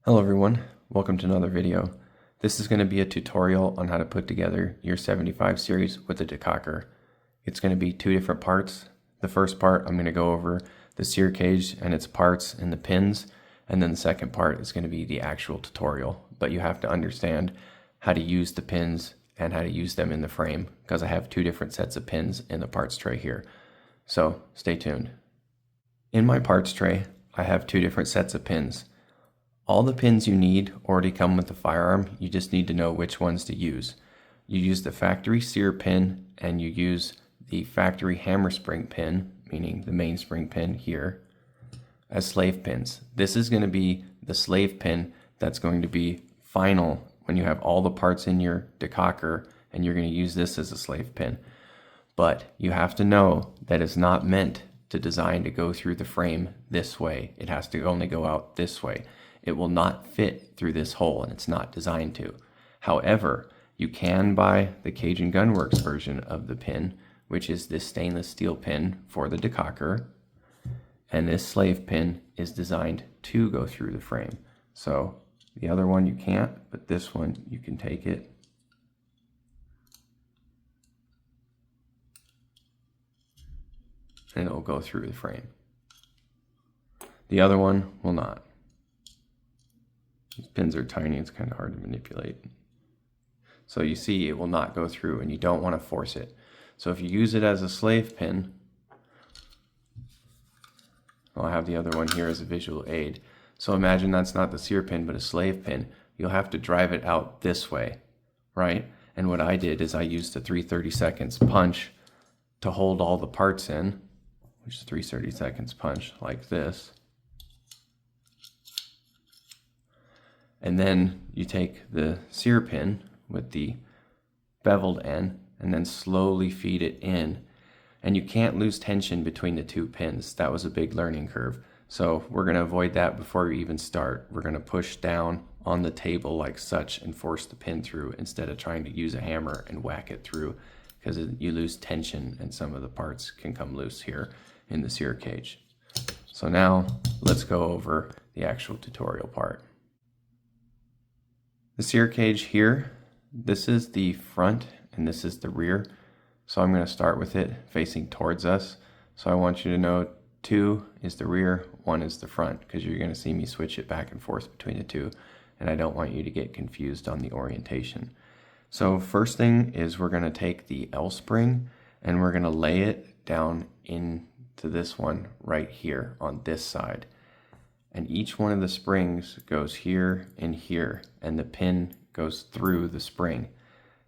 Hello everyone, welcome to another video. This is going to be a tutorial on how to put together your 75 series with a Decocker. It's going to be two different parts. The first part I'm going to go over the sear cage and its parts and the pins, and then the second part is going to be the actual tutorial. But you have to understand how to use the pins and how to use them in the frame, because I have two different sets of pins in the parts tray here. So stay tuned. In my parts tray, I have two different sets of pins. All the pins you need already come with the firearm, you just need to know which ones to use. You use the factory sear pin and you use the factory hammer spring pin, meaning the mainspring pin here, as slave pins. This is going to be the slave pin that's going to be final when you have all the parts in your Decocker, and you're going to use this as a slave pin. But you have to know that it's not meant to design to go through the frame this way. It has to only go out this way. It will not fit through this hole, and it's not designed to. However, you can buy the Cajun Gunworks version of the pin, which is this stainless steel pin for the Decocker, and this slave pin is designed to go through the frame. So the other one you can't, but this one you can take it and it will go through the frame. The other one will not. These pins are tiny, it's kind of hard to manipulate. So you see it will not go through, and you don't want to force it. So if you use it as a slave pin, I'll have the other one here as a visual aid. So imagine that's not the sear pin but a slave pin. You'll have to drive it out this way, right? And what I did is I used a 3/32 punch to hold all the parts in, which is 3/32 punch like this. And then you take the sear pin with the beveled end and then slowly feed it in. And you can't lose tension between the two pins. That was a big learning curve. So we're going to avoid that before we even start. We're going to push down on the table like such and force the pin through instead of trying to use a hammer and whack it through, because you lose tension and some of the parts can come loose here in the sear cage. So now let's go over the actual tutorial part. The sear cage here, this is the front and this is the rear. So I'm going to start with it facing towards us. So I want you to know 2 is the rear, 1 is the front, because you're going to see me switch it back and forth between the two, and I don't want you to get confused on the orientation. So first thing is we're going to take the L spring and we're going to lay it down into this one right here on this side. And each one of the springs goes here and here, and the pin goes through the spring.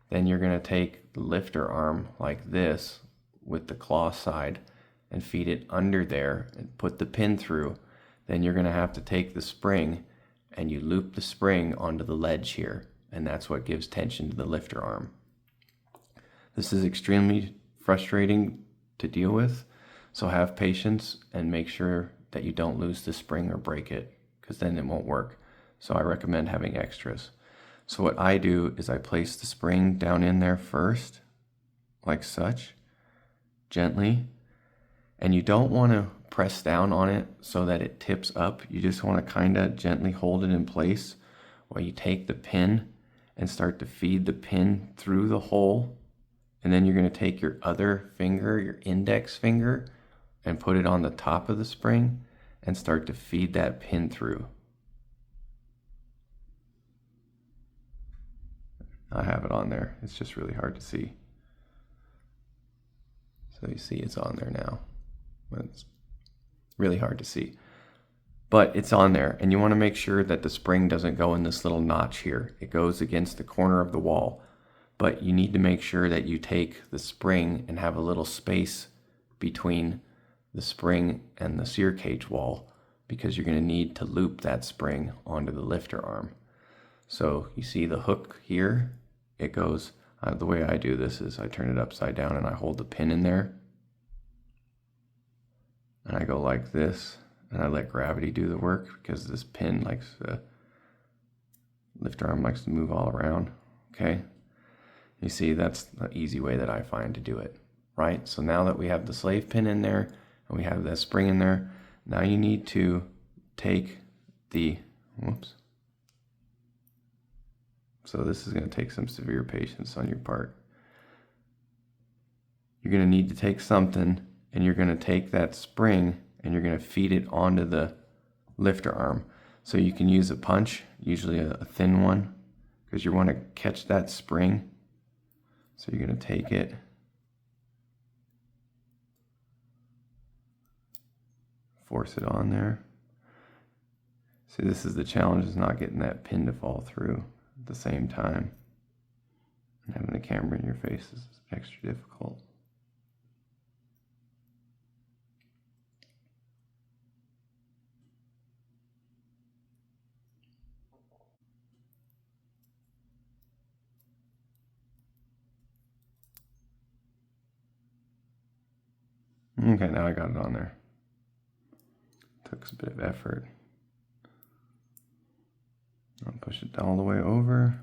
Then you're going to take the lifter arm like this with the claw side and feed it under there and put the pin through. Then you're going to have to take the spring and you loop the spring onto the ledge here, and that's what gives tension to the lifter arm. This is extremely frustrating to deal with, so have patience and make sure that you don't lose the spring or break it, because then it won't work. So I recommend having extras. So what I do is I place the spring down in there first, like such, gently, and you don't want to press down on it so that it tips up. You just want to kind of gently hold it in place while you take the pin and start to feed the pin through the hole. And then you're going to take your other finger, your index finger, and put it on the top of the spring and start to feed that pin through. I have it on there. It's just really hard to see. So you see it's on there now. It's really hard to see. But it's on there, and you want to make sure that the spring doesn't go in this little notch here. It goes against the corner of the wall. But you need to make sure that you take the spring and have a little space between the spring and the sear cage wall, because you're going to need to loop that spring onto the lifter arm. So you see the hook here, it goes, the way I do this is I turn it upside down and I hold the pin in there. And I go like this, and I let gravity do the work, because this pin likes to, lifter arm likes to move all around, okay? You see, that's the easy way that I find to do it, right? So now that we have the slave pin in there, and we have that spring in there, now you need to take the, whoops, So this is going to take some severe patience on your part. You're going to need to take something, and you're going to take that spring and you're going to feed it onto the lifter arm. So you can use a punch, usually a thin one, because you want to catch that spring. So you're going to take it, force it on there. See, this is the challenge, is not getting that pin to fall through at the same time. And having the camera in your face is extra difficult. Okay, now I got it on there. Took a bit of effort. I'll push it all the way over,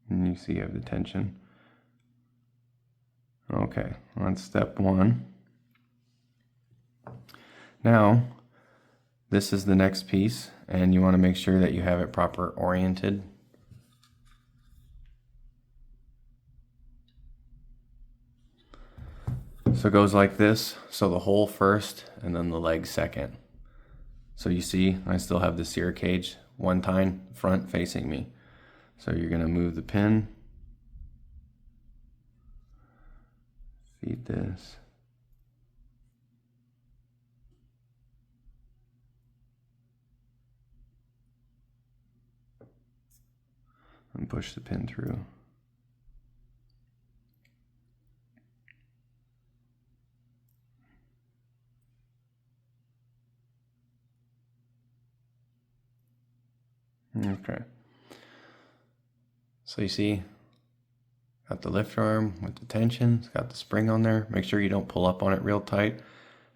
and you see you have the tension. Okay, on step one. Now, this is the next piece, and you want to make sure that you have it proper oriented. So it goes like this, so the hole first and then the leg second. So you see, I still have the sear cage one tine front facing me. So you're going to move the pin, feed this, and push the pin through. Okay. So you see, got the lift arm with the tension, it's got the spring on there. Make sure you don't pull up on it real tight.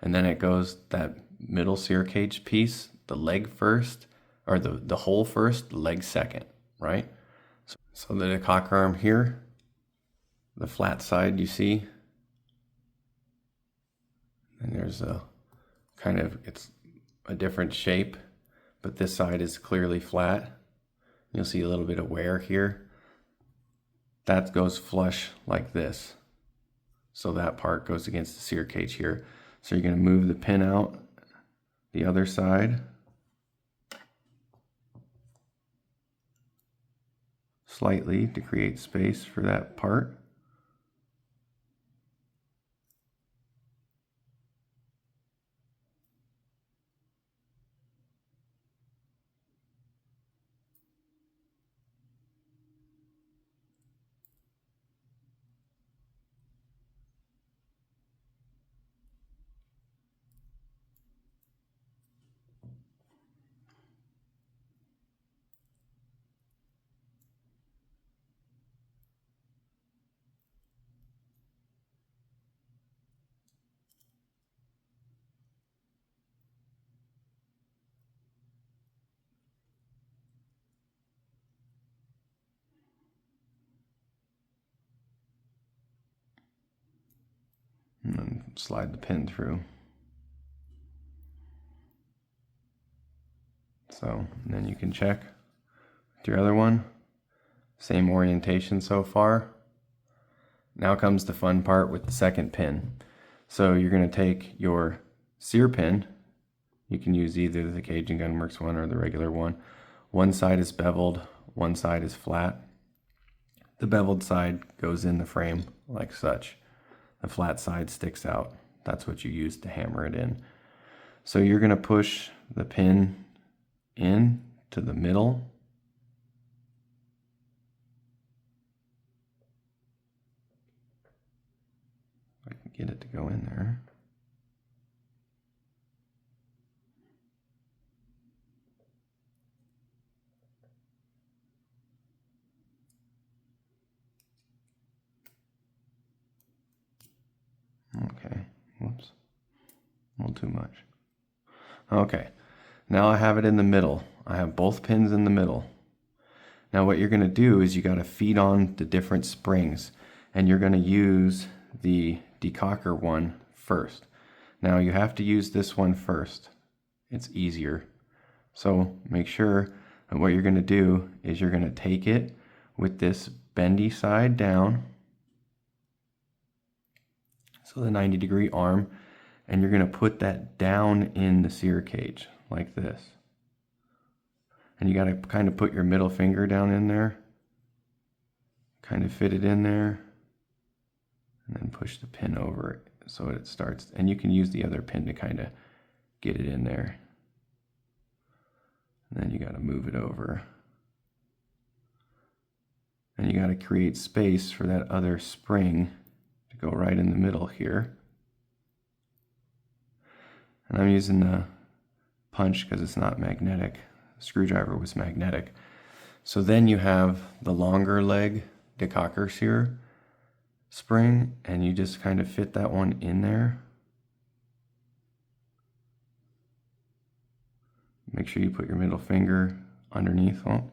And then it goes that middle sear cage piece, the leg first, or the hole first, the leg second, right? So the Decocker arm here, the flat side you see, and there's a kind of, it's a different shape, but this side is clearly flat. You'll see a little bit of wear here. That goes flush like this. So that part goes against the sear cage here. So you're going to move the pin out the other side. Slightly to create space for that part. And then slide the pin through. So, and then you can check with your other one. Same orientation so far. Now comes the fun part with the second pin. So you're going to take your sear pin. You can use either the Cage and Gunworks one or the regular one. One side is beveled, one side is flat. The beveled side goes in the frame like such. The flat side sticks out. That's what you use to hammer it in. So you're going to push the pin in to the middle. I can get it to go in there. Okay, whoops, a little too much. Okay, now I have it in the middle. I have both pins in the middle. Now what you're going to do is you got to feed on the different springs, and you're going to use the Decocker one first. Now you have to use this one first. It's easier. So make sure that what you're going to do is you're going to take it with this bendy side down, so the 90-degree arm, and you're going to put that down in the sear cage like this. And you got to kind of put your middle finger down in there, kind of fit it in there, and then push the pin over it so it starts. And you can use the other pin to kind of get it in there. And then you got to move it over. And you got to create space for that other spring to go right in the middle here. And I'm using the punch because it's not magnetic. The screwdriver was magnetic. So then you have the longer leg Decocker Sear spring, and you just kind of fit that one in there. Make sure you put your middle finger underneath. Oh,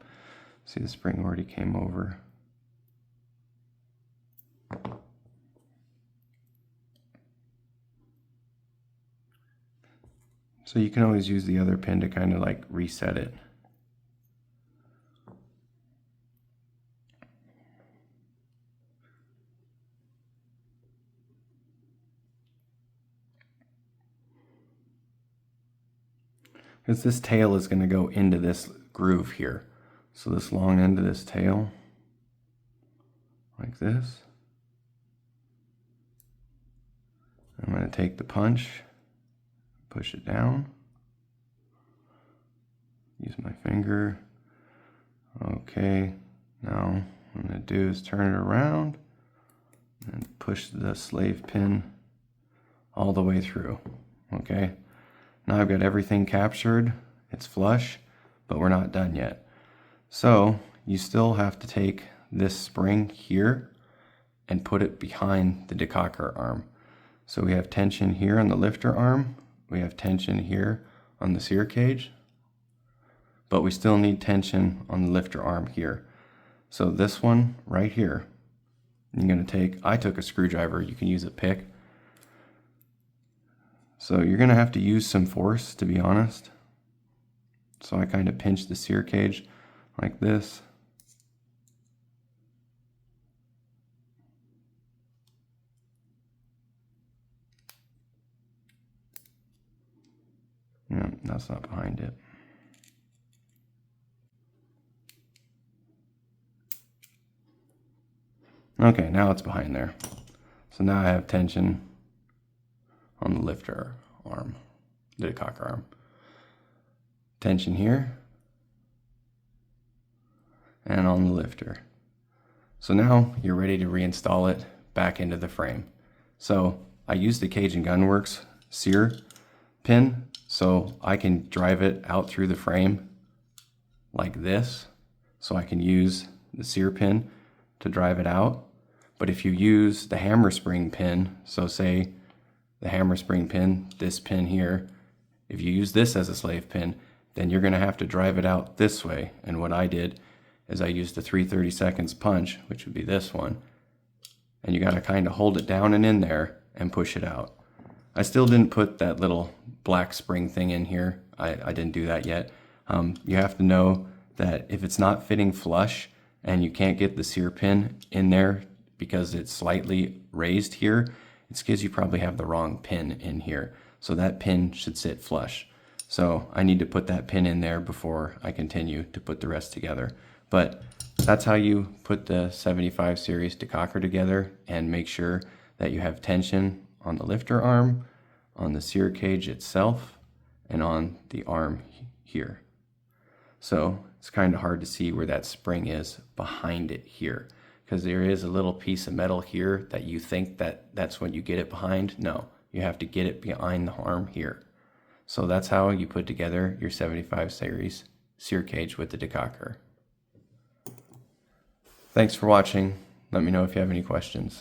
see, the spring already came over. So you can always use the other pin to kind of like reset it. Because this tail is going to go into this groove here. So this long end of this tail, like this. I'm going to take the punch, push it down, use my finger. Okay, now what I'm going to do is turn it around and push the slave pin all the way through. Okay, now I've got everything captured, it's flush, but we're not done yet. So you still have to take this spring here and put it behind the Decocker arm. So we have tension here on the lifter arm, we have tension here on the sear cage, but we still need tension on the lifter arm here. So this one right here, you're going to take, I took a screwdriver, you can use a pick. So you're going to have to use some force, to be honest. So I kind of pinch the sear cage like this. No, that's not behind it. Okay, now it's behind there. So now I have tension on the lifter arm, the Decocker arm. Tension here, and on the lifter. So now you're ready to reinstall it back into the frame. So I used the Cage and Gunworks sear pin, so I can drive it out through the frame like this. So I can use the sear pin to drive it out. But if you use the hammer spring pin, so say the hammer spring pin, this pin here, if you use this as a slave pin, then you're going to have to drive it out this way. And what I did is I used the 3/32 punch, which would be this one, and you got to kind of hold it down and in there and push it out. I still didn't put that little black spring thing in here. I didn't do that yet. You have to know that if it's not fitting flush and you can't get the sear pin in there because it's slightly raised here, it's because you probably have the wrong pin in here. So that pin should sit flush. So I need to put that pin in there before I continue to put the rest together. But that's how you put the 75 series Decocker together, and make sure that you have tension on the lifter arm, on the sear cage itself, and on the arm here. So it's kind of hard to see where that spring is behind it here, because there is a little piece of metal here that you think that that's what you get it behind. No, you have to get it behind the arm here. So that's how you put together your 75 series sear cage with the Decocker. Thanks for watching. Let me know if you have any questions.